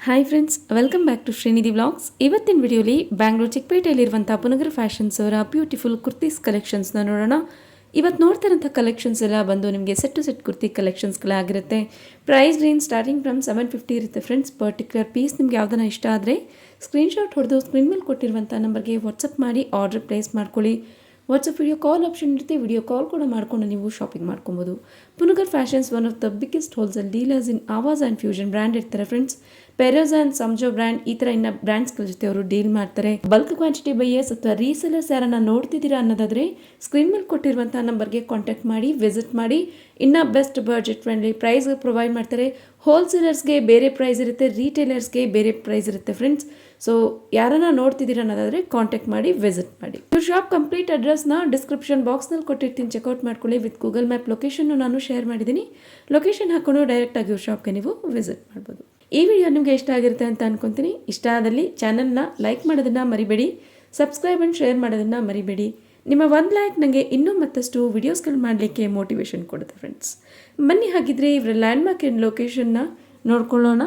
Hi friends, welcome back to Srinidhi vlogs. ಇವತ್ತಿನ ವಿಡಿಯೋಲಿ ಬ್ಯಾಂಗ್ಳೂರ್ ಚಿಕ್ಕಪೇಟೆಯಲ್ಲಿರುವಂಥ ಪುನಗರ್ ಫ್ಯಾಷನ್ಸ್ ಅವರ ಬ್ಯೂಟಿಫುಲ್ ಕುರ್ತೀಸ್ ಕಲೆಕ್ಷನ್ಸ್ನ ನೋಡೋಣ. ಇವತ್ತು ನೋಡ್ತಿರೋಂಥ ಕಲೆಕ್ಷನ್ಸ್ ಎಲ್ಲ ಬಂದು ನಿಮಗೆ ಸೆಟ್ ಟು ಸೆಟ್ ಕುರ್ತಿ ಕಲೆಕ್ಷನ್ಸ್ಗಳಾಗಿರುತ್ತೆ. ಪ್ರೈಸ್ ರೇಂಜ್ ಸ್ಟಾರ್ಟಿಂಗ್ ಫ್ರಮ್ 750 ಇರುತ್ತೆ ಫ್ರೆಂಡ್ಸ್. ಪರ್ಟಿಕ್ಯುಲರ್ ಪೀಸ್ ನಿಮಗೆ ಯಾವುದನ್ನ ಇಷ್ಟ ಆದರೆ ಸ್ಕ್ರೀನ್ಶಾಟ್ ಹೊಡೆದು ಸ್ಕ್ರೀನ್ ಮೇಲೆ ಕೊಟ್ಟಿರುವಂಥ ನಂಬರ್ಗೆ ವಾಟ್ಸಪ್ ಮಾಡಿ ಆರ್ಡರ್ ಪ್ಲೇಸ್ ಮಾಡ್ಕೊಳ್ಳಿ. ವಾಟ್ಸಪ್ ವಿಡಿಯೋ ಕಾಲ್ ಆಪ್ಷನ್ ಇರುತ್ತೆ, ವಿಡಿಯೋ ಕಾಲ್ ಕೂಡ ಮಾಡಿಕೊಂಡು ನೀವು ಶಾಪಿಂಗ್ ಮಾಡ್ಕೊಬೋದು. Punagar fashions one of the biggest wholesale dealers in Awaaz and fusion brand ಇರ್ತಾರೆ ಫ್ರೆಂಡ್ಸ್. ಪೆರೋಸ್ ಆ್ಯಂಡ್ ಸಂಜೋ ಬ್ರ್ಯಾಂಡ್ ಈ ಥರ ಇನ್ನು ಬ್ರ್ಯಾಂಡ್ಸ್ಗಳ ಜೊತೆ ಅವರು ಡೀಲ್ ಮಾಡ್ತಾರೆ. ಬಲ್ಕ್ ಕ್ವಾಂಟಿಟಿ ಬೈಯರ್ಸ್ ಅಥವಾ ರೀಸೆಲರ್ಸ್ ಯಾರನ್ನ ನೋಡ್ತಿದ್ದೀರಾ ಅನ್ನೋದಾದರೆ ಸ್ಕ್ರೀನ್ ಮೇಲೆ ಕೊಟ್ಟಿರುವಂಥ ನಂಬರ್ಗೆ ಕಾಂಟ್ಯಾಕ್ಟ್ ಮಾಡಿ ವಿಸಿಟ್ ಮಾಡಿ. ಇನ್ನು best budget friendly price provide ಮಾಡ್ತಾರೆ. ಹೋಲ್ಸೇಲರ್ಸ್ಗೆ ಬೇರೆ ಪ್ರೈಸ್ ಇರುತ್ತೆ, ರೀಟೇಲರ್ಸ್ಗೆ ಬೇರೆ ಪ್ರೈಸ್ ಇರುತ್ತೆ ಫ್ರೆಂಡ್ಸ್. ಸೊ ಯಾರನ್ನ ನೋಡ್ತಿದ್ದೀರಾ ಅನ್ನೋದಾದರೆ ಕಾಂಟ್ಯಾಕ್ಟ್ ಮಾಡಿ ವಿಸಿಟ್ ಮಾಡಿ. ಇವ್ರ ಶಾಪ್ ಕಂಪ್ಲೀಟ್ ಅಡ್ರೆಸ್ನ ಡಿಸ್ಕ್ರಿಪ್ಷನ್ ಬಾಕ್ಸ್ನಲ್ಲಿ ಕೊಟ್ಟಿರ್ತೀನಿ, ಚೆಕ್ಔಟ್ ಮಾಡ್ಕೊಳ್ಳಿ. ವಿತ್ ಗೂಗಲ್ ಮ್ಯಾಪ್ ಲೊಕೇಶನ್ನು ನಾನು ಶೇರ್ ಮಾಡಿದ್ದೀನಿ. ಲೊಕೇಶನ್ ಹಾಕೊಂಡು ಡೈರೆಕ್ಟಾಗಿ ಇವ್ರ ಶಾಪ್ಗೆ ನೀವು ವಿಸಿಟ್ ಮಾಡ್ಬೋದು. ಈ ವಿಡಿಯೋ ನಿಮಗೆ ಇಷ್ಟ ಆಗಿರುತ್ತೆ ಅಂತ ಅನ್ಕೊತೀನಿ. ಇಷ್ಟ ಆದಲ್ಲಿ ಚಾನಲ್ನ ಲೈಕ್ ಮಾಡೋದನ್ನು ಮರಿಬೇಡಿ, ಸಬ್ಸ್ಕ್ರೈಬ್ ಆ್ಯಂಡ್ ಶೇರ್ ಮಾಡೋದನ್ನು ಮರಿಬೇಡಿ. ನಿಮ್ಮ ಒಂದು ಲೈಕ್ ನನಗೆ ಇನ್ನೂ ಮತ್ತಷ್ಟು ವಿಡಿಯೋಸ್ಗಳು ಮಾಡಲಿಕ್ಕೆ ಮೋಟಿವೇಶನ್ ಕೊಡುತ್ತೆ ಫ್ರೆಂಡ್ಸ್. ಬನ್ನಿ ಹಾಗಿದ್ರೆ ಇವರ ಲ್ಯಾಂಡ್ಮಾರ್ಕ್ ಆ್ಯಂಡ್ ಲೊಕೇಶನ್ನ ನೋಡ್ಕೊಳ್ಳೋಣ.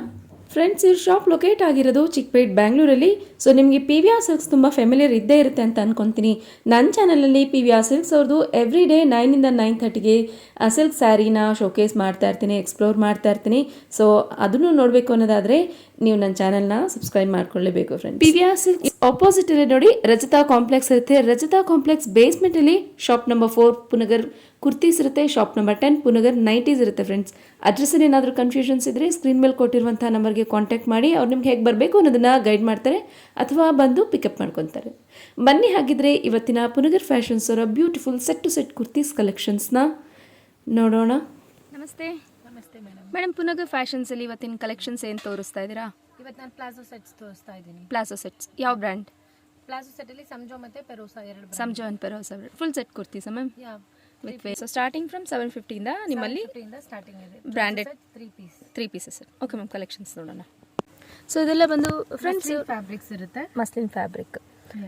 ಫ್ರೆಂಡ್ಸ್, ಇವ್ರ ಶಾಪ್ ಲೊಕೇಟ್ ಆಗಿರೋದು ಚಿಕ್ಪೇಟ್ ಬ್ಯಾಂಗ್ಳೂರಲ್ಲಿ. ಸೊ ನಿಮಗೆ ಪಿ ವಿ ಆರ್ ಸಿಲ್ಕ್ಸ್ ತುಂಬ ಫೆಮಿಲಿಯರ್ ಇದ್ದೇ ಇರುತ್ತೆ ಅಂತ ಅನ್ಕೊತೀನಿ. ನನ್ನ ಚಾನಲಲ್ಲಿ ಪಿ ವಿ ಆರ್ ಸಿಲ್ಕ್ಸ್ ಅವ್ರದ್ದು ಎವ್ರಿ ಡೇ 9 to 9:30ಗೆ ಸಿಲ್ಕ್ ಸ್ಯಾರಿನ ಶೋಕೇಸ್ ಮಾಡ್ತಾ ಇರ್ತೀನಿ, ಎಕ್ಸ್ಪ್ಲೋರ್ ಮಾಡ್ತಾ ಇರ್ತೀನಿ. ಸೊ ಅದನ್ನು ನೋಡಬೇಕು ಅನ್ನೋದಾದರೆ ನೀವು ನನ್ನ ಚಾನಲ್ನ ಸಬ್ಸ್ಕ್ರೈಬ್ ಮಾಡ್ಕೊಳ್ಳೇಬೇಕು friends. P V R silks opposite ಅಲ್ಲಿ ನೋಡಿ ರಜತಾ ಕಾಂಪ್ಲೆಕ್ಸ್ ಇರುತ್ತೆ. ರಜತಾ ಕಾಂಪ್ಲೆಕ್ಸ್ ಬೇಸ್ಮೆಂಟಲ್ಲಿ ಶಾಪ್ ನಂಬರ್ 4 ಪುನಗರ್ ಕುರ್ತೀಸ್ ಇರುತ್ತೆ. ಶಾಪ್ ನಂಬರ್ 10 ಪುನಗರ್ ನೈಟೀಸ್ ಇರುತ್ತೆ ಫ್ರೆಂಡ್ಸ್. ಅಡ್ರೆಸ್ಸಲ್ಲಿ ಏನಾದರೂ ಕನ್ಫ್ಯೂಷನ್ಸ್ ಇದ್ದರೆ ಸ್ಕ್ರೀನ್ ಮೇಲೆ ಕೊಟ್ಟಿರುವಂಥ ನಂಬರ್ಗೆ ಕಾಂಟ್ಯಾಕ್ಟ್ ಮಾಡಿ. ಅವ್ರು ನಿಮ್ಗೆ ಹೇಗೆ ಬರಬೇಕು ಅನ್ನೋದನ್ನು ಗೈಡ್ ಮಾಡ್ತಾರೆ ಅಥವಾ ಬಂದು ಪಿಕಪ್ ಮಾಡ್ಕೊತಾರೆ. ಬನ್ನಿ ಹಾಗಿದ್ರೆ ಇವತ್ತಿನ ಪುನಗರ್ ಫ್ಯಾಷನ್ಸ್ ಅವರ beautiful set to set kurtis ಕಲೆಕ್ಷನ್ಸ್ನ ನೋಡೋಣ. ನಮಸ್ತೆ. ನಮಸ್ತೆ ಮೇಡಮ್. ಮೇಡಮ್, ಪುನಗರ್ ಫ್ಯಾಷನ್ಸಲ್ಲಿ ಇವತ್ತಿನ ಕಲೆಕ್ಷನ್ಸ್ ಏನು ತೋರಿಸ್ತಾ ಇದ್ದೀರಾ? ಇವತ್ತು ನಾನು ಪ್ಲಾಜೋ ಸೆಟ್ಸ್ ತೋರಿಸ್ತಾ ಇದ್ದೀನಿ. ಪ್ಲಾಜೋ ಸೆಟ್ಸ್ ಯಾವ ಬ್ರ್ಯಾಂಡ್? ಪ್ಲಾಜೋ ಸೆಟ್ಟಲ್ಲಿ ಸಂಜೋ ಮತ್ತು ಪೆರೋಸಾ ಎರಡು Sanjo and Perosa full set ಕುರ್ತೀಸಾ ma'am? With ways. So starting from 750 ಇಂದ ನಿಮ್ಮಲ್ಲಿ ಸ್ಟಾರ್ಟಿಂಗ್ ಇದೆ. Branded 3 pieces. Okay ma'am, collections ನೋಡೋಣ. ಸೊ ಇದೆಲ್ಲ ಬಂದು ಫ್ರೆಂಡ್ಸ್ ಫ್ಯಾಬ್ರಿಕ್ಸ್ ಇರುತ್ತೆ, ಮಸ್ಲಿನ್ ಫ್ಯಾಬ್ರಿಕ್.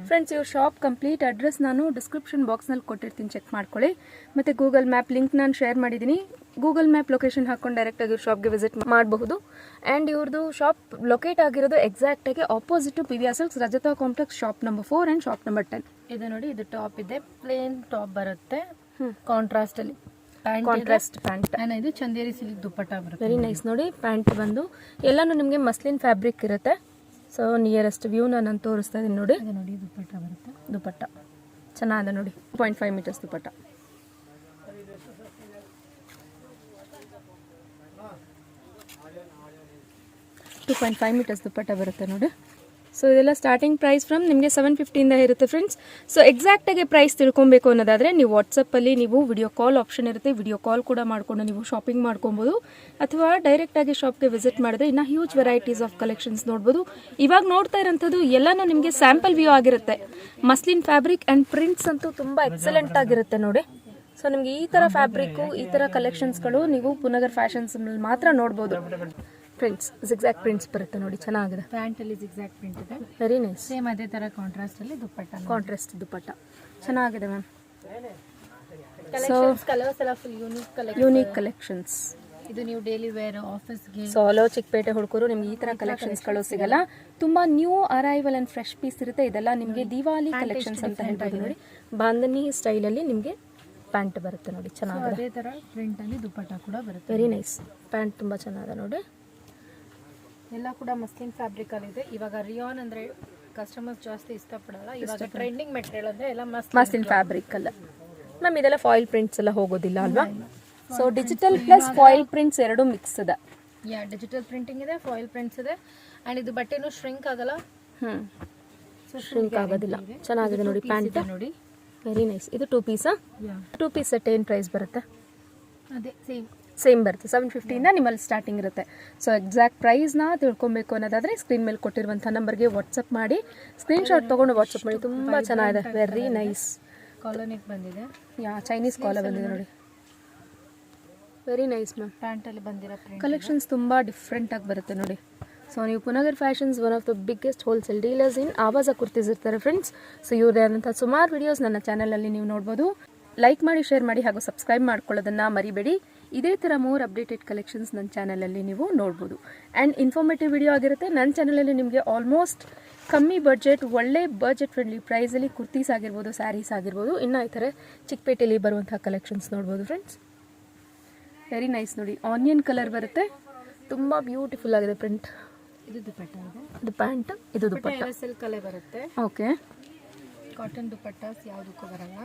ಫ್ರೆಂಡ್ಸ್, ಇವ್ರ ಶಾಪ್ ಕಂಪ್ಲೀಟ್ ಅಡ್ರೆಸ್ ನಾನು ಡಿಸ್ಕ್ರಿಪ್ಷನ್ ಬಾಕ್ಸ್ನಲ್ಲಿ ಕೊಟ್ಟಿರ್ತೀನಿ, ಚೆಕ್ ಮಾಡ್ಕೊಳ್ಳಿ. ಮತ್ತು ಗೂಗಲ್ ಮ್ಯಾಪ್ ಲಿಂಕ್ ನಾನು ಶೇರ್ ಮಾಡಿದ್ದೀನಿ. ಗೂಗಲ್ ಮ್ಯಾಪ್ ಲೊಕೇಶನ್ ಹಾಕೊಂಡು ಡೈರೆಕ್ಟಾಗಿ ಇವ್ರ ಶಾಪ್ಗೆ ವಿಸಿಟ್ ಮಾಡಬಹುದು. ಆ್ಯಂಡ್ ಇವ್ರದ್ದು ಶಾಪ್ ಲೊಕೇಟ್ ಆಗಿರೋದು ಎಕ್ಸಾಕ್ಟಾಗಿ opposite P V R silks Rajata complex shop number 4 and shop number 10. ಇದು ನೋಡಿ, ಇದು ಟಾಪ್ ಇದೆ, ಪ್ಲೇನ್ ಟಾಪ್ ಬರುತ್ತೆ, ಕಾಂಟ್ರಾಸ್ಟ್ ಅಲ್ಲಿ ಕಾಂಟ್ರಾಸ್ಟ್ ಪ್ಯಾಂಟ್. ಇದು ಚಂದೇರಿ ಸಿಲ್ಕ್ ದುಪ್ಪಟ್ಟ ಬರುತ್ತೆ. Very nice. ನೋಡಿ, ಪ್ಯಾಂಟ್ ಬಂದು ಎಲ್ಲನೂ ನಿಮಗೆ ಮಸ್ಲಿನ್ ಫ್ಯಾಬ್ರಿಕ್ ಇರುತ್ತೆ. ಸೊ ನಿಯರೆಸ್ಟ್ ವ್ಯೂನ ನಾನು ತೋರಿಸ್ತಾ ಇದ್ದೀನಿ ನೋಡಿ. ಇದು ನೋಡಿ, ದುಪ್ಪಟ್ಟ ಬರುತ್ತೆ. ದುಪ್ಪಟ್ಟ ಚೆನ್ನಾಗಿದೆ ನೋಡಿ, 2.5 ಮೀಟರ್ಸ್ ದುಪ್ಪಟ್ಟ. ದುಪ್ಪಟ್ಟ ಬರುತ್ತೆ ನೋಡಿ. ಸೊ ಇದೆಲ್ಲ ಸ್ಟಾರ್ಟಿಂಗ್ ಪ್ರೈಸ್ ಫ್ರಮ್ ನಿಮಗೆ 750 ಇಂದ ಇರುತ್ತೆ ಫ್ರೆಂಡ್ಸ್. ಸೊ ಎಕ್ಸಾಕ್ಟಾಗಿ ಪ್ರೈಸ್ ತಿಳ್ಕೊಬೇಕು ಅನ್ನೋದಾದರೆ ನೀವು ವಾಟ್ಸಪ್ಪಲ್ಲಿ ನೀವು ವಿಡಿಯೋ ಕಾಲ್ ಆಪ್ಷನ್ ಇರುತ್ತೆ, ವಿಡಿಯೋ ಕಾಲ್ ಕೂಡ ಮಾಡಿಕೊಂಡು ನೀವು ಶಾಪಿಂಗ್ ಮಾಡ್ಕೊಬೋದು. ಅಥವಾ ಡೈರೆಕ್ಟಾಗಿ ಶಾಪ್ಗೆ ವಿಸಿಟ್ ಮಾಡಿದ್ರೆ ಇನ್ನೂ ಹ್ಯೂಜ್ ವೆರೈಟೀಸ್ ಆಫ್ ಕಲೆಕ್ಷನ್ಸ್ ನೋಡ್ಬೋದು. ಇವಾಗ ನೋಡ್ತಾ ಇರೋಂಥದ್ದು ಎಲ್ಲನೂ ನಿಮಗೆ ಸ್ಯಾಂಪಲ್ ವ್ಯೂ ಆಗಿರುತ್ತೆ. ಮಸ್ಲಿನ್ ಫ್ಯಾಬ್ರಿಕ್ ಆ್ಯಂಡ್ ಪ್ರಿಂಟ್ಸ್ ಅಂತೂ ತುಂಬ ಎಕ್ಸಲೆಂಟ್ ಆಗಿರುತ್ತೆ ನೋಡಿ. ಸೊ ನಿಮಗೆ ಈ ಥರ ಫ್ಯಾಬ್ರಿಕ್ಕು, ಈ ಥರ ಕಲೆಕ್ಷನ್ಸ್ಗಳು ನೀವು ಪುನಗರ್ ಫ್ಯಾಷನ್ಸ್ ಮಾತ್ರ ನೋಡ್ಬೋದು. ಪ್ರಿಂಟ್ಸ್ ಜಿಗ್ಜಾಗ್ ಪ್ರಿಂಟ್ಸ್ ಬರುತ್ತೆ ನೋಡಿ, ಚೆನ್ನಾಗಿದೆ. ಪ್ಯಾಂಟ್ ಅಲ್ಲಿ ಜಿಗ್ಜಾಗ್ ಪ್ರಿಂಟ್ ಇದೆ, ವೆರಿ ನೈಸ್. ಸೇಮ್ ಅದೇ ತರ ಕಾಂಟ್ರಾಸ್ಟ್ ಅಲ್ಲಿ ದುಪ್ಪಟ್ಟ, ಕಾಂಟ್ರಾಸ್ಟ್ ದುಪ್ಪಟ್ಟ ಚೆನ್ನಾಗಿದೆ ಮ್ಯಾಮ್. ಕಲೆಕ್ಷನ್ಸ್ ಕಲರ್ಸ್ ಎಲ್ಲ ಫುಲ್ ಯೂನಿಕ್ ಕಲೆಕ್ಷನ್ಸ್. ಇದು ನೀವು ಡೈಲಿ ವೇರ್ ಆಫೀಸ್ಗೆ ಸೋಲೋ ಚಿಕ್ಕಪೇಟೆ ಹುಡುಕರು ನಿಮ್ಗೆ ಈ ತರ ಕಲೆಕ್ಷನ್ಸ್ಗಳು ಸಿಗಲ್ಲ. ತುಂಬಾ new arrival and fresh piece ಇರುತ್ತೆ. ಇದೆಲ್ಲ ನಿಮಗೆ ದಿವಾಲಿ ಕಲೆಕ್ಷನ್ಸ್ ಅಂತ ಹೇಳ್ಬೋದು ನೋಡಿ. ಬಾಂಧನಿ ಸ್ಟೈಲಲ್ಲಿ ನಿಮಗೆ ಪ್ಯಾಂಟ್ ಬರುತ್ತೆ ನೋಡಿ, ಚೆನ್ನಾಗಿದೆ. ಅದೇ ತರ ಪ್ರಿಂಟ್ ಅಲ್ಲಿ ದುಪ್ಪಟ್ಟ ಕೂಡ ಬರುತ್ತೆ. Very nice. ಪ್ಯಾಂಟ್ ತುಂಬಾ ಚೆನ್ನಾಗಿದೆ ನೋಡಿ. ಎಲ್ಲ ಕೂಡ ಮಸ್ಲಿನ್ ಫ್ಯಾಬ್ರಿಕ್ ಅಲ್ಲಿ ಇದೆ. ಇವಾಗ ರಿಯಾನ್ ಅಂದ್ರೆ ಕಸ್ಟಮರ್ಸ್ ಜಾಸ್ತಿ ಇಷ್ಟಪಡಲ್ಲ. ಇವಾಗ ಟ್ರೆಂಡಿಂಗ್ ಮೆಟೀರಿಯಲ್ ಅಂದ್ರೆ ಎಲ್ಲ ಮಸ್ಲಿನ್ ಫ್ಯಾಬ್ರಿಕ್ ಅಲ್ಲ ಮ್ಯಾಮ್. ಇದೆಲ್ಲ ಫಾಯಿಲ್ ಪ್ರಿಂಟ್ಸ್ ಎಲ್ಲ ಹೋಗೋದಿಲ್ಲ ಅಲ್ವಾ? So digital plus foil prints ಎರಡು ಮಿಕ್ಸ್ ಇದೆ. ಡಿಜಿಟಲ್ ಪ್ರಿಂಟಿಂಗ್ ಇದೆ, ಫಾಯಿಲ್ ಪ್ರಿಂಟ್ಸ್ ಇದೆ. ಅಂಡ್ ಇದು ಬಟ್ಟೆನೂ ಶ್ರಿಂಕ್ ಆಗಲ್ಲ. ಶ್ರಿಂಕ್ ಆಗೋದಿಲ್ಲ. ಚೆನ್ನಾಗಿದೆ ನೋಡಿ ಪ್ಯಾಂಟ್ ನೋಡಿ, ವೆರಿ ನೈಸ್. ಇದು 2 ಪೀಸಾ? 2 ಪೀಸ್ ಸೆಟ್ ಏನು ಪ್ರೈಸ್ ಬರುತ್ತೆ? ಅದೇ ಸೇಮ್ ಬರುತ್ತೆ. 750 ಇಂದ ನಿಮ್ಮಲ್ಲಿ ಸ್ಟಾರ್ಟಿಂಗ್ ಇರುತ್ತೆ. ಸೊ ಎಕ್ಸಾಕ್ಟ್ ಪ್ರೈಸ್ನ ತಿಳ್ಕೊಬೇಕು ಅನ್ನೋದಾದರೆ ಸ್ಕ್ರೀನ್ ಮೇಲೆ ಕೊಟ್ಟಿರುವಂಥ ನಂಬರ್ಗೆ ವಾಟ್ಸಪ್ ಮಾಡಿ, ಸ್ಕ್ರೀನ್ಶಾಟ್ ತೊಗೊಂಡು ವಾಟ್ಸಪ್ ಮಾಡಿ. ತುಂಬ ಚೆನ್ನಾಗಿದೆ, ವೆರಿ ನೈಸ್. ಕಾಲರ್ ಬಂದಿದೆ, ಚೈನೀಸ್ ಕಾಲರ್ ಬಂದಿದೆ ನೋಡಿ, ವೆರಿ ನೈಸ್ ಮ್ಯಾಮ್. ಪ್ಯಾಂಟಲ್ಲಿ ಬಂದಿರೋ ಕಲೆಕ್ಷನ್ಸ್ ತುಂಬ ಡಿಫ್ರೆಂಟಾಗಿ ಬರುತ್ತೆ ನೋಡಿ. ಸೊ ನೀವು Punagar fashions one of the biggest wholesale dealers in Avaasa kurtis ಇರ್ತಾರೆ ಫ್ರೆಂಡ್ಸ್. ಸೊ ಇವ್ರದಂಥ ಸುಮಾರು ವಿಡಿಯೋಸ್ ನನ್ನ ಚಾನಲಲ್ಲಿ ನೀವು ನೋಡ್ಬೋದು. ಲೈಕ್ ಮಾಡಿ, ಶೇರ್ ಮಾಡಿ ಹಾಗೂ ಸಬ್ಸ್ಕ್ರೈಬ್ ಮಾಡ್ಕೊಳ್ಳೋದನ್ನು ಮರಿಬೇಡಿ. ಇದೇ ಥರ ಮೋರ್ ಅಪ್ಡೇಟೆಡ್ ಕಲೆಕ್ಷನ್ಸ್ ನನ್ನ ಚಾನಲಲ್ಲಿ ನೀವು ನೋಡ್ಬೋದು. ಆ್ಯಂಡ್ ಇನ್ಫಾರ್ಮೇಟಿವ್ ವಿಡಿಯೋ ಆಗಿರುತ್ತೆ. ನನ್ನ ಚಾನಲಲ್ಲಿ ನಿಮಗೆ ಆಲ್ಮೋಸ್ಟ್ ಕಮ್ಮಿ ಬಡ್ಜೆಟ್, ಒಳ್ಳೆ ಬಡ್ಜೆಟ್ ಫ್ರೆಂಡ್ಲಿ ಪ್ರೈಸಲ್ಲಿ ಕುರ್ತೀಸ್ ಆಗಿರ್ಬೋದು, ಸ್ಯಾರೀಸ್ ಆಗಿರ್ಬೋದು, ಇನ್ನು ಈ ಥರ ಚಿಕ್ಕಪೇಟೆಯಲ್ಲಿ ಬರುವಂಥ ಕಲೆಕ್ಷನ್ಸ್ ನೋಡ್ಬೋದು ಫ್ರೆಂಡ್ಸ್. ವೆರಿ ನೈಸ್ ನೋಡಿ, ಆನಿಯನ್ ಕಲರ್ ಬರುತ್ತೆ, ತುಂಬ ಬ್ಯೂಟಿಫುಲ್ ಆಗಿದೆ ಪ್ರಿಂಟ್. ಇದು ದುಪಟ್ಟ ಇದೆ, ಇದು ಪ್ಯಾಂಟ್, ಇದು ದುಪಟ್ಟ ಸಿಲ್ಕ್ ಅಲ್ಲೇ ಬರುತ್ತೆ. ಓಕೆ, ಕಾಟನ್ ದುಪಟ್ಟಾಸ್ ಯಾವುದಕ್ಕೂ ಬರಲ್ಲ,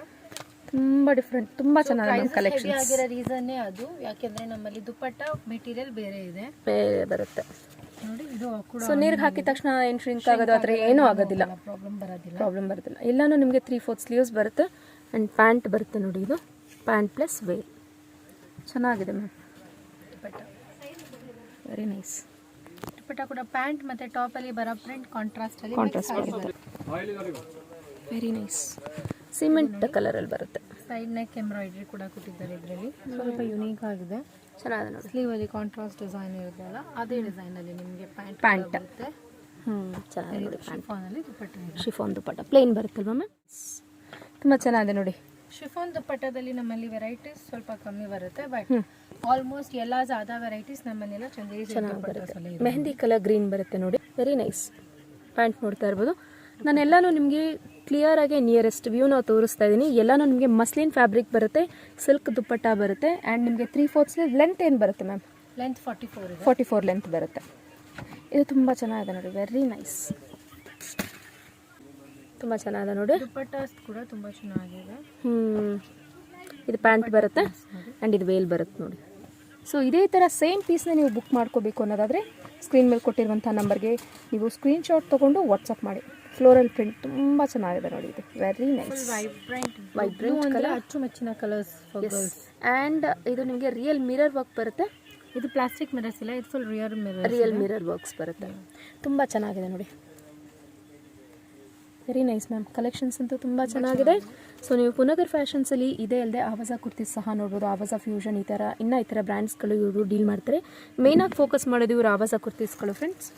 ತುಂಬ ಡಿಫ್ರೆಂಟ್, ತುಂಬ ಚೆನ್ನಾಗಿದೆ ಕಲೆಕ್ಷನ್ ಆಗಿರೋ ರೀಸನ್ನೇ ಅದು. ಯಾಕೆಂದ್ರೆ ನಮ್ಮಲ್ಲಿ ದುಪಟ್ಟ ಮೆಟೀರಿಯಲ್ ಬೇರೆ ಇದೆ, ಬೇರೆ ಬರುತ್ತೆ ನೋಡಿ. ಇದು ಕೂಡ ಸೊ ನೀರಿಗೆ ಹಾಕಿದ ತಕ್ಷಣ ಏನು ಶ್ರಿಂಕ್ ಆಗೋದು ಆ ಥರ ಏನೂ ಆಗೋದಿಲ್ಲ, ಪ್ರಾಬ್ಲಮ್ ಬರೋದಿಲ್ಲ. ಎಲ್ಲನೂ ನಿಮಗೆ 3/4 ಸ್ಲೀವ್ಸ್ ಬರುತ್ತೆ ಆ್ಯಂಡ್ ಪ್ಯಾಂಟ್ ಬರುತ್ತೆ ನೋಡಿ. ಇದು ಪ್ಯಾಂಟ್ ಪ್ಲಸ್ ವೇಲ್, ಚೆನ್ನಾಗಿದೆ ma'am. Dupatta very nice. Dupatta ಕೂಡ ಪ್ಯಾಂಟ್ ಮತ್ತೆ ಟಾಪ್ ಅಲ್ಲಿ ಬರೋ ಪ್ರಿಂಟ್ ಕಾಂಟ್ರಾಸ್ಟ್ ಬರುತ್ತೆ. ವೆರಿ ನೈಸ್, ಸಿಮೆಂಟ್ ಕಲರಲ್ಲಿ ಬರುತ್ತೆ. ಸೈಡ್ ನೆಕ್ ಎಂಬ್ರಾಯ್ಡ್ರಿ ಕೂಡ ಕೊಟ್ಟಿದ್ದಾರೆ ಇದರಲ್ಲಿ, ಸ್ವಲ್ಪ ಯುನೀಕ್ ಆಗಿದೆ, ಚೆನ್ನಾಗಿದೆ ನೋಡಿ. ಸ್ಲೀವ್ ಅಲ್ಲಿ ಕಾಂಟ್ರಾಸ್ಟ್ ಡಿಸೈನ್ ಇರುತ್ತಲ್ಲ ಅದೇ ಡಿಸೈನ್ ಅಲ್ಲಿ ನಿಮಗೆ ಪ್ಯಾಂಟ್ ಬರುತ್ತೆ. ಚೆನ್ನಾಗಿದೆ ನೋಡಿ. ಶಿಫಾನ್ ಅಲ್ಲಿ ದುಪಟ್ಟ ಇದೆ, ಶಿಫಾನ್ ದುಪಟ್ಟ ಪ್ಲೇನ್ ಬರುತ್ತಲ್ವ ಮ್ಯಾಮ್, ತುಂಬ ಚೆನ್ನಾಗಿದೆ ನೋಡಿ. ಶಿಫಾನ್ ದುಪಟ್ಟದಲ್ಲಿ ನಮ್ಮಲ್ಲಿ ವೆರೈಟೀಸ್ ಸ್ವಲ್ಪ ಕಮ್ಮಿ ಬರುತ್ತೆ, ಬಟ್ ಆಲ್ಮೋಸ್ಟ್ ಎಲ್ಲ ಜ್ಯಾದಾ ವೆರೈಟೀಸ್ ನಮ್ಮಲ್ಲೆಲ್ಲ ಚೆನ್ನಾಗಿ ಬರುತ್ತೆ. ಮೆಹಂದಿ ಕಲರ್ ಗ್ರೀನ್ ಬರುತ್ತೆ ನೋಡಿ, ವೆರಿ ನೈಸ್. ಪ್ಯಾಂಟ್ ನೋಡ್ತಾ ಇರ್ಬೋದು. ನಾನೆಲ್ಲನೂ ನಿಮಗೆ ಕ್ಲಿಯರ್ ಆಗಿ ನಿಯರೆಸ್ಟ್ ವ್ಯೂನ ತೋರಿಸ್ತಾ ಇದ್ದೀನಿ. ಎಲ್ಲನೂ ನಿಮಗೆ ಮಸ್ಲಿನ್ ಫ್ಯಾಬ್ರಿಕ್ ಬರುತ್ತೆ, ಸಿಲ್ಕ್ ದುಪಟ್ಟ ಬರುತ್ತೆ ಆ್ಯಂಡ್ ನಿಮಗೆ 3/4 ಸ್ಲೀವ್. ಲೆಂತ್ ಏನು ಬರುತ್ತೆ ಮ್ಯಾಮ್? ಲೆಂತ್ 44 ಇದೆ, 44 ಲೆಂತ್ ಬರುತ್ತೆ. ಇದು ತುಂಬ ಚೆನ್ನಾಗಿದೆ ನೋಡಿ, ವೆರಿ ನೈಸ್, ತುಂಬ ಚೆನ್ನಾಗಿದೆ ನೋಡಿ. ದುಪಟ್ಟಾಸ್ ಕೂಡ ತುಂಬ ಚೆನ್ನಾಗಿದೆ. ಇದು ಪ್ಯಾಂಟ್ ಬರುತ್ತೆ ಆ್ಯಂಡ್ ಇದು ವೇಲ್ ಬರುತ್ತೆ ನೋಡಿ. ಸೊ ಇದೇ ಥರ ಸೇಮ್ ಪೀಸ್ನ ನೀವು ಬುಕ್ ಮಾಡ್ಕೋಬೇಕು ಅನ್ನೋದಾದರೆ ಸ್ಕ್ರೀನ್ ಮೇಲೆ ಕೊಟ್ಟಿರುವಂಥ ನಂಬರ್ಗೆ ನೀವು ಸ್ಕ್ರೀನ್ಶಾಟ್ ತೊಗೊಂಡು ವಾಟ್ಸಪ್ ಮಾಡಿ. ಫ್ಲೋರಲ್ ಪ್ರಿಂಟ್ ತುಂಬ ಚೆನ್ನಾಗಿದೆ ನೋಡಿ, ಇದು ವೆರಿ ನೈಸ್, ವೈಬ್ರೆಂಟ್ ಕಲರ್, ಅಚ್ಚುಮೆಚ್ಚಿನ ಕಲರ್ಸ್. ಆ್ಯಂಡ್ ಇದು ನಿಮಗೆ ರಿಯಲ್ ಮಿರರ್ ವರ್ಕ್ ಬರುತ್ತೆ. ಇದು ಪ್ಲಾಸ್ಟಿಕ್ ಮಿರರ್ಸ್ ಇಲ್ಲ, ಇದು ಫುಲ್ ರಿಯಲ್ ಮಿರರ್ ವರ್ಕ್ಸ್ ಬರುತ್ತೆ. ತುಂಬ ಚೆನ್ನಾಗಿದೆ ನೋಡಿ, ವೆರಿ ನೈಸ್ ಮ್ಯಾಮ್. ಕಲೆಕ್ಷನ್ಸ್ ಅಂತೂ ತುಂಬ ಚೆನ್ನಾಗಿದೆ. ಸೊ ನೀವು ಪುನಗರ್ ಫ್ಯಾಷನ್ಸಲ್ಲಿ ಇದೇ ಅಲ್ಲದೆ ಆವಾಜ ಕುರ್ತೀಸ್ ಸಹ ನೋಡ್ಬೋದು. ಆವಾಜ ಫ್ಯೂಷನ್ ಈ ಥರ ಬ್ರ್ಯಾಂಡ್ಸ್ಗಳು ಇವರು ಡೀಲ್ ಮಾಡ್ತಾರೆ. ಮೇಯ್ನಾಗಿ ಫೋಕಸ್ ಮಾಡೋದು ಇವರು ಆವಾಜ ಕುರ್ತೀಸ್ಗಳು ಫ್ರೆಂಡ್ಸ್.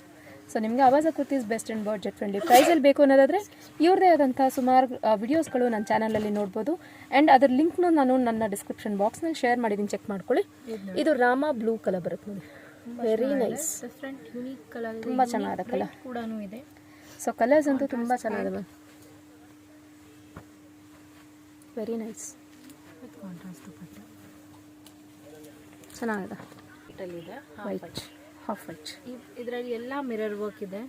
ಸೊ ನಿಮಗೆ Avaasa kurtis best and budget friendly ಪ್ರೈಸಲ್ಲಿ ಬೇಕು ಅನ್ನೋದಾದರೆ ಇವ್ರದೇ ಆದಂಥ ಸುಮಾರು ವಿಡಿಯೋಸ್ಗಳು ನನ್ನ ಚಾನಲಲ್ಲಿ ನೋಡ್ಬೋದು. ಆ್ಯಂಡ್ ಅದರ ಲಿಂಕ್ನು ನಾನು ನನ್ನ ಡಿಸ್ಕ್ರಿಪ್ಷನ್ ಬಾಕ್ಸ್ನಲ್ಲಿ ಶೇರ್ ಮಾಡಿದ್ದೀನಿ, ಚೆಕ್ ಮಾಡ್ಕೊಳ್ಳಿ. ಇದು ರಾಮ ಬ್ಲೂ ಕಲರ್ ಬರುತ್ತೆ ನೋಡಿ, very nice, different unique colour, ತುಂಬ ಚೆನ್ನಾಗಿದೆ ಕಲರ್ ಕೂಡ ಇದೆ. ಸೊ ಕಲರ್ಸ್ ಅಂತೂ ತುಂಬ ಚೆನ್ನಾಗಿದೆ ma'am, very nice, contrast dupatta ಚೆನ್ನಾಗಿದೆ. ವೈಟ್, ಹಾಫ್ ವೈಟ್, ಇದರಲ್ಲಿ ಎಲ್ಲ ಮಿರರ್ ವರ್ಕ್ ಇದೆ.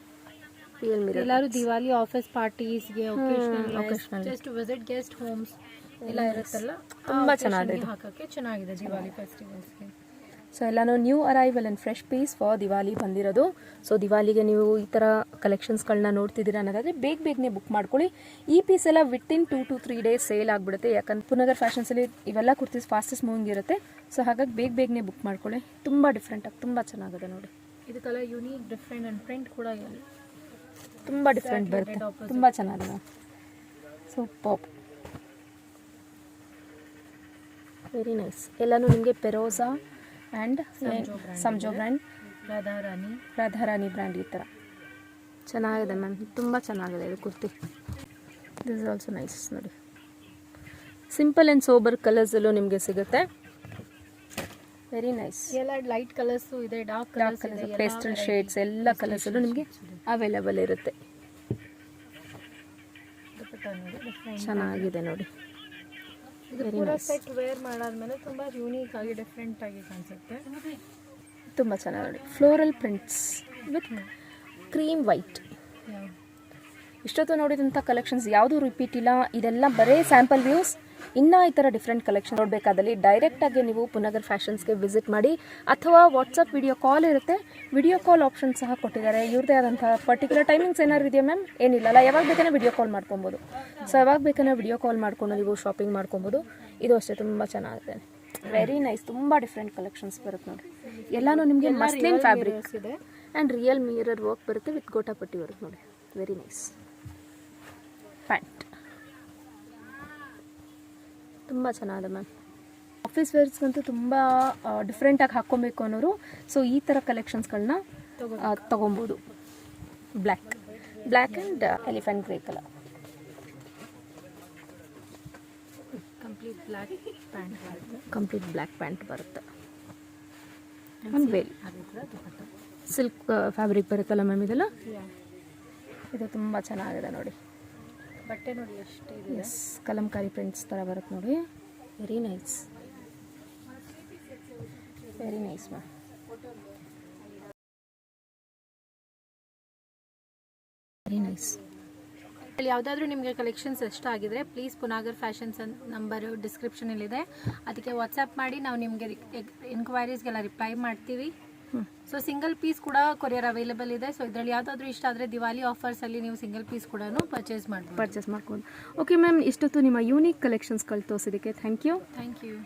Real mirror. ಎಲ್ಲರೂ ದಿವಾಲಿ ಆಫೀಸ್ ಪಾರ್ಟೀಸ್ಗೆ, occasional, just visit guest homes ಎಲ್ಲ ಇರುತ್ತಲ್ಲ, ತುಂಬ ಚೆನ್ನಾಗಿದೆ, ಹಾಕೋಕ್ಕೆ ಚೆನ್ನಾಗಿದೆ ದಿವಾಲಿ ಫೆಸ್ಟಿವಲ್ಸ್ಗೆ. ಸೊ ಎಲ್ಲನೂ new arrival and fresh piece for Diwali ಬಂದಿರೋದು. ಸೊ ದಿವಾಲಿಗೆ ನೀವು ಈ ಥರ ಕಲೆಕ್ಷನ್ಸ್ಗಳನ್ನ ನೋಡ್ತಿದ್ದೀರಾ ಅನ್ನೋದಾದರೆ ಬೇಗನೆ ಬುಕ್ ಮಾಡ್ಕೊಳ್ಳಿ. ಈ ಪೀಸ್ ಎಲ್ಲ ವಿತಿನ್ 2 to 3 ಡೇಸ್ ಸೇಲ್ ಆಗಿಬಿಡುತ್ತೆ. ಯಾಕಂದ್ರೆ ಪುನಗರ್ ಫ್ಯಾಷನ್ಸಲ್ಲಿ ಇವೆಲ್ಲ ಕುರ್ತೀಸ್ ಫಾಸ್ಟೆಸ್ಟ್ ಮೂವಿಂಗ್ ಇರುತ್ತೆ. ಸೊ ಹಾಗಾಗಿ ಬೇಗನೆ ಬುಕ್ ಮಾಡ್ಕೊಳ್ಳಿ. ತುಂಬ ಡಿಫ್ರೆಂಟಾಗಿ ತುಂಬ ಚೆನ್ನಾಗಿದೆ ನೋಡಿ. ಇದು colour unique, different and print ಕೂಡ ತುಂಬ ಡಿಫ್ರೆಂಟ್ ಬರುತ್ತೆ, ತುಂಬ ಚೆನ್ನಾಗಿದೆ. So pop, very nice. ಎಲ್ಲನೂ ನಿಮಗೆ ಪೆರೋಸಾ ಆ್ಯಂಡ್ ಸಂಜೋ ಬ್ರ್ಯಾಂಡ್, ರಾಧಾರಾಣಿ ಬ್ರ್ಯಾಂಡ್ ಈ ಥರ ಚೆನ್ನಾಗಿದೆ ಮ್ಯಾಮ್, ತುಂಬ ಚೆನ್ನಾಗಿದೆ ಇದು kurti. This is also nice ನೋಡಿ. ಸಿಂಪಲ್ ಆ್ಯಂಡ್ ಸೋಬರ್ ಕಲರ್ಸಲ್ಲೂ ನಿಮಗೆ ಸಿಗುತ್ತೆ, ವೆರಿ ನೈಸ್. ಎಲ್ಲ ಲೈಟ್ ಕಲರ್ಸು ಇದೆ, ಡಾರ್ಕ್ ಕಲರ್ಸ್, ಪೇಸ್ಟಲ್ ಶೇಡ್ಸ್ ಎಲ್ಲ ಕಲರ್ಸಲ್ಲೂ ನಿಮಗೆ ಅವೈಲೇಬಲ್ ಇರುತ್ತೆ. ಚೆನ್ನಾಗಿದೆ ನೋಡಿ, ಪೂರ ಸೆಟ್ ವೇರ್ ಮಾಡಾದ್ಮೇಲೆ ತುಂಬ ಯೂನಿಕ್ ಆಗಿ ಡಿಫ್ರೆಂಟ್ ಆಗಿ ಕಾಣಿಸುತ್ತೆ. ತುಂಬ ಚೆನ್ನಾಗಿ ನೋಡಿ. Floral prints with cream white. ಇಷ್ಟೊತ್ತು ನೋಡಿದಂಥ ಕಲೆಕ್ಷನ್ಸ್ ಯಾವುದೂ ರಿಪೀಟ್ ಇಲ್ಲ, ಇದೆಲ್ಲ ಬರೀ ಸ್ಯಾಂಪಲ್ ವ್ಯೂಸ್. ಇನ್ನೂ ಈ ಥರ ಡಿಫ್ರೆಂಟ್ ಕಲೆಕ್ಷನ್ ನೋಡಬೇಕಾದಲ್ಲಿ ಡೈರೆಕ್ಟಾಗಿ ನೀವು ಪುನಗರ್ ಫ್ಯಾಷನ್ಸ್ಗೆ ವಿಸಿಟ್ ಮಾಡಿ, ಅಥವಾ ವಾಟ್ಸಪ್ ವಿಡಿಯೋ ಕಾಲ್ ಇರುತ್ತೆ, ವಿಡಿಯೋ ಕಾಲ್ ಆಪ್ಷನ್ ಸಹ ಕೊಟ್ಟಿದ್ದಾರೆ. ಇವ್ರದ್ದೇ ಆದಂಥ ಪರ್ಟಿಕ್ಯುಲರ್ ಟೈಮಿಂಗ್ಸ್ ಏನಾದ್ರು ಇದೆಯಾ ಮ್ಯಾಮ್? ಏನಿಲ್ಲ, ಯಾವಾಗ ಬೇಕಾದ್ರೆ ವಿಡಿಯೋ ಕಾಲ್ ಮಾಡ್ಕೊಬೋದು. ಸೊ ಯಾವಾಗ ಬೇಕಾದ್ರೆ ವಿಡಿಯೋ ಕಾಲ್ ಮಾಡ್ಕೊಂಡು ನೀವು ಶಾಪಿಂಗ್ ಮಾಡ್ಕೊಬೋದು. ಇದು ಅಷ್ಟೇ ತುಂಬ ಚೆನ್ನಾಗಿದೆ, ವೆರಿ ನೈಸ್. ತುಂಬ ಡಿಫ್ರೆಂಟ್ ಕಲೆಕ್ಷನ್ಸ್ ಬರುತ್ತೆ ನೋಡಿ. ಎಲ್ಲನೂ ನಿಮಗೆ ಮಸ್ಲಿನ್ ಫ್ಯಾಬ್ರಿಕ್ ಇದೆ ಆ್ಯಂಡ್ ರಿಯಲ್ ಮಿರರ್ ವರ್ಕ್ ಬರುತ್ತೆ ವಿತ್ ಗೋಟಾಪಟ್ಟಿ ವರ್ಕ್ ನೋಡಿ, ವೆರಿ ನೈಸ್. ಪ್ಯಾಂಟ್ ತುಂಬ ಚೆನ್ನಾಗಿದೆ ಮ್ಯಾಮ್. ಆಫೀಸ್ ವೇರ್ಸ್ಗಂತೂ ತುಂಬ ಡಿಫ್ರೆಂಟಾಗಿ ಹಾಕ್ಕೊಬೇಕು ಅನ್ನೋರು ಸೊ ಈ ಥರ ಕಲೆಕ್ಷನ್ಸ್ಗಳನ್ನ ತೊಗೊಬೋದು. Black and elephant grey colour, complete black pant ಬರುತ್ತೆ. ಆ್ಯಂಡ್ ವೇಲ್ ಅದೇ ಥರ ದುಪಟ್ಟ. ಸಿಲ್ಕ್ ಫ್ಯಾಬ್ರಿಕ್ ಬರುತ್ತಲ್ಲ ಮ್ಯಾಮ್ ಇದೆಲ್ಲ. ಯಾ ಇದು ತುಂಬ ಚೆನ್ನಾಗಿದೆ ನೋಡಿ. ಬಟ್ಟೆ ನೋಡಿ ಎಷ್ಟು ಇದೆ. ಎಸ್, ಕಲಂಕಾರಿ ಪ್ರಿಂಟ್ಸ್ ಥರ ಬರುತ್ತೆ ನೋಡಿ. Very nice, very nice ma'am. Very nice. ಯಾವುದಾದ್ರೂ ನಿಮಗೆ ಕಲೆಕ್ಷನ್ಸ್ ಇಷ್ಟ ಆಗಿದ್ರೆ ಪ್ಲೀಸ್ ಪುನಾಗರ್ ಫ್ಯಾಷನ್ಸ್ ನಂಬರು ಡಿಸ್ಕ್ರಿಪ್ಷನಲ್ಲಿದೆ, ಅದಕ್ಕೆ ವಾಟ್ಸಪ್ ಮಾಡಿ ನಾವು ನಿಮಗೆ ಎನ್ಕ್ವೈರೀಸ್ಗೆಲ್ಲ ರಿಪ್ಲೈ ಮಾಡ್ತೀವಿ. ಸೊ ಸಿಂಗಲ್ ಪೀಸ್ ಕೂಡ ಕೊರಿಯರ್ ಅವೈಲೇಬಲ್ ಇದೆ. ಸೊ ಇದರಲ್ಲಿ ಯಾವುದಾದ್ರೂ ಇಷ್ಟ ಆದರೆ ದಿವಾಲಿ ಆಫರ್ಸಲ್ಲಿ ನೀವು ಸಿಂಗಲ್ ಪೀಸ್ ಕೂಡ ಪರ್ಚೇಸ್ ಮಾಡ್ಬೋದು. ಓಕೆ ಮ್ಯಾಮ್, ಇಷ್ಟೊತ್ತು ನಿಮ್ಮ ಯೂನಿಕ್ ಕಲೆಕ್ಷನ್ಸ್ಗಳು ತೋರಿಸಿದ್ದಕ್ಕೆ ಥ್ಯಾಂಕ್ ಯು. Thank you.